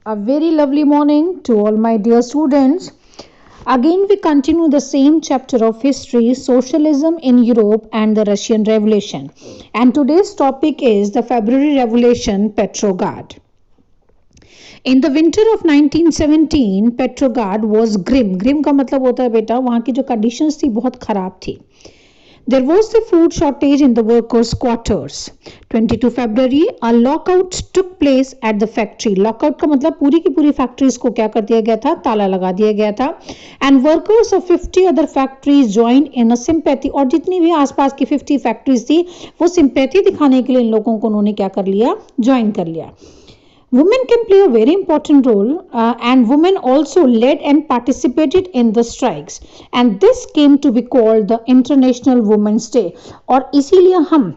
A very lovely morning to all my dear students. Again, we continue the same chapter of history, socialism in Europe and the Russian Revolution. And today's topic is the February Revolution, Petrograd. In the winter of 1917, Petrograd was grim. Grim का मतलब होता है बेटा वहाँ की जो conditions थी बहुत खराब थी. There was a food shortage in the workers' quarters. 22 February, a lockout took place at the factory. Lockout का मतलब पूरी की पूरी factories को क्या कर दिया गया था, ताला लगा दिया गया था. And workers of 50 other factories joined in a sympathy. और जितनी भी आसपास की 50 factories थी, वो sympathy दिखाने के लिए इन लोगों को उन्होंने क्या कर लिया, join कर लिया. Women can play a very important role and women also led and participated in the strikes and this came to be called the International Women's Day और इसीलिए हम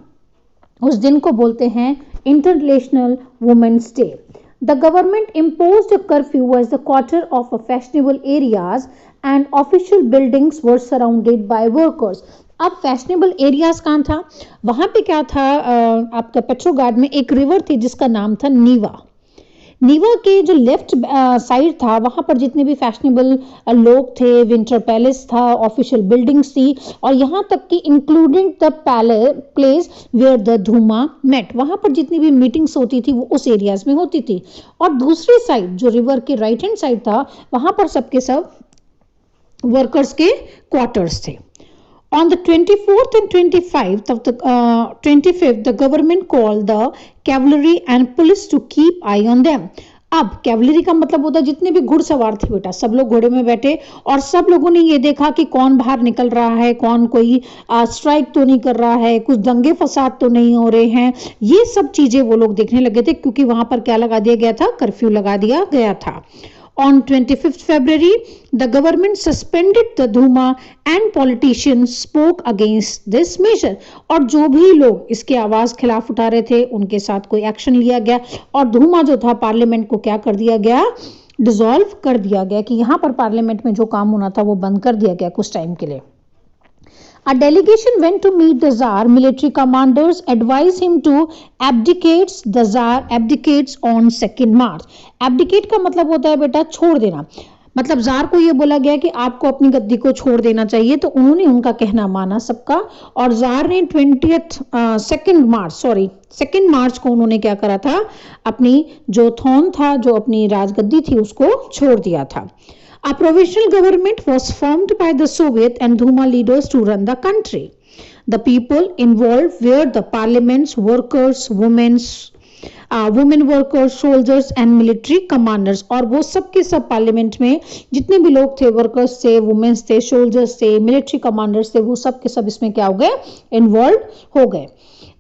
उस दिन को बोलते हैं International Women's Day. The government imposed a curfew as the quarter of fashionable areas and official buildings were surrounded by workers. अब fashionable areas कहाँ था, वहाँ पे क्या था, आपका पेट्रोग्राड में एक रिवर थी जिसका नाम था नीवा. नीवा के जो लेफ्ट साइड था वहाँ पर जितने भी फैशनेबल लोग थे, विंटर पैलेस था, ऑफिशियल बिल्डिंग्स थी और यहाँ तक कि including the place where the Duma met, वहाँ पर जितनी भी मीटिंग्स होती थी वो उस एरियाज में होती थी. और दूसरी साइड जो रिवर के राइट हैंड साइड था वहाँ पर सबके सब वर्कर्स के क्वार्टर्स थे. On the 24th and 25th of the 25th, the government called the cavalry and police to keep eye on them. अब कैवलरी का मतलब होता है जितने भी घुड़सवार थे बेटा, सब लोग घोड़े में बैठे और सब लोगों ने ये देखा कि कौन बाहर निकल रहा है, कौन कोई स्ट्राइक तो नहीं कर रहा है, कुछ दंगे फसाद तो नहीं हो रहे हैं. ये सब चीजें वो लोग देखने लगे थे क्योंकि वहां पर क्या लगा दिया गया था, कर्फ्यू लगा दिया गया था. On 25th February, the government suspended the Duma and politicians spoke against this measure. और जो भी लोग इसके आवाज खिलाफ उठा रहे थे उनके साथ कोई एक्शन लिया गया और धूमा जो था पार्लियामेंट को क्या कर दिया गया, डिसॉल्व कर दिया गया कि यहाँ पर पार्लियामेंट में जो काम होना था वो बंद कर दिया गया कुछ टाइम के लिए. A delegation went to meet the Tsar. Military commanders advised him to abdicate. The Tsar abdicates on 2nd March. Abdicate का मतलब होता है बेटा छोड़ देना. मतलब जार को ये बोला गया कि आपको अपनी गद्दी को छोड़ देना चाहिए तो उन्होंने उनका कहना माना सबका और जार ने 2nd मार्च को उन्होंने क्या करा था, अपनी जो थ्रोन था, जो अपनी राजगद्दी थी उसको छोड़ दिया था. A provisional government was formed by the Soviet and Duma leaders to run the country. The people involved were the parliaments, workers, women workers, soldiers and military commanders. और वो सब के सब पार्लियामेंट में जितने भी लोग थे, वर्कर्स थे, वुमेन्स थे, सोल्जर्स थे, मिलिट्री कमांडर्स थे, वो सब के सब इसमें क्या हो गए, इन्वॉल्व हो गए.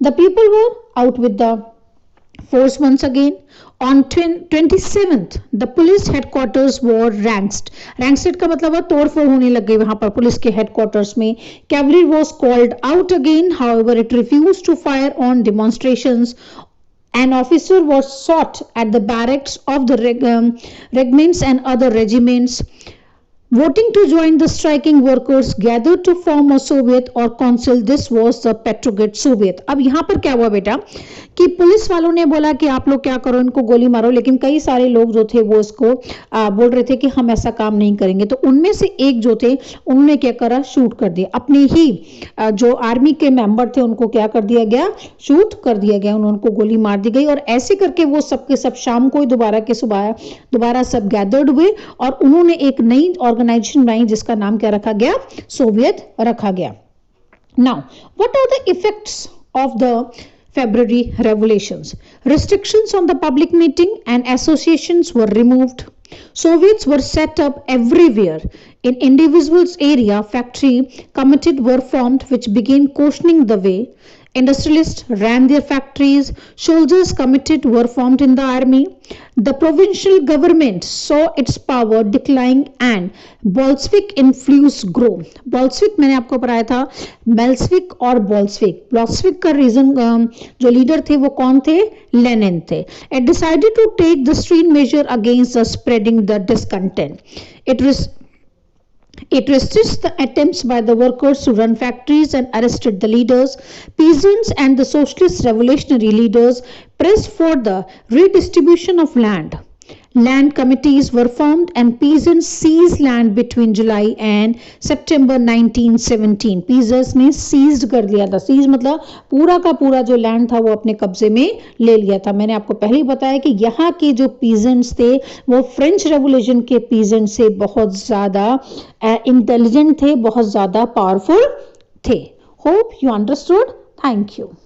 The people were out with the force once again. On 27th, the police headquarters were ransacked. Ransacked का मतलब है तोड़फोड़ होने लग गई वहां पर पुलिस के हेडक्वार्टर्स में. Cavalry was called out again, however it refused to fire on demonstrations. An officer was shot at the barracks of the regiments and other regiments. Voting to join the striking workers gathered to form a Soviet or council. This was the Petrograd Soviet. अब यहाँ पर क्या हुआ बेटा कि police वालों ने बोला कि आप लोग क्या करो, इनको गोली मारो, लेकिन कई सारे लोग जो थे वो इसको बोल रहे थे कि हम ऐसा काम नहीं करेंगे. तो उनमें से एक जो थे उन्होंने क्या करा, शूट कर दिया. अपने ही जो आर्मी के मेंबर थे उनको क्या कर दिया गया, शूट कर दिया गया, उनको गोली मार दी गई. और ऐसे करके वो सबके सब शाम को दोबारा सब गैदर्ड हुए और उन्होंने एक नई ऑर्गेनाइजेशन बनाई जिसका नाम क्या रखा गया, सोवियत रखा गया. Now what are the effects of the February revolutions? Restrictions on the public meeting and associations were removed. Soviets were set up everywhere. In individuals' area, factory committees were formed which began cautioning the way. Industrialists ran their factories. Soldiers committed were formed in the army. The provincial government saw its power decline and Bolshevik influence grow. Bolshevik मैंने आपको पढ़ाया था, बेल्सविक और बोल्सविक. बोल्सविक का reason जो leader थे वो कौन थे, लेनिन थे. It decided to take the stern measure against the spreading the discontent. It resisted the attempts by the workers to run factories and arrested the leaders. Peasants and the socialist revolutionary leaders pressed for the redistribution of land. Land committees were formed and peasants seized land between July and September 1917. Peasants ने seized कर लिया था. Seize मतलब पूरा का पूरा जो land था वो अपने कब्जे में ले लिया था. मैंने आपको पहले ही बताया कि यहाँ के जो peasants थे वो फ्रेंच रेवोल्यूशन के peasants से बहुत ज़्यादा इंटेलिजेंट थे, बहुत ज़्यादा पावरफुल थे. Hope you understood. Thank you.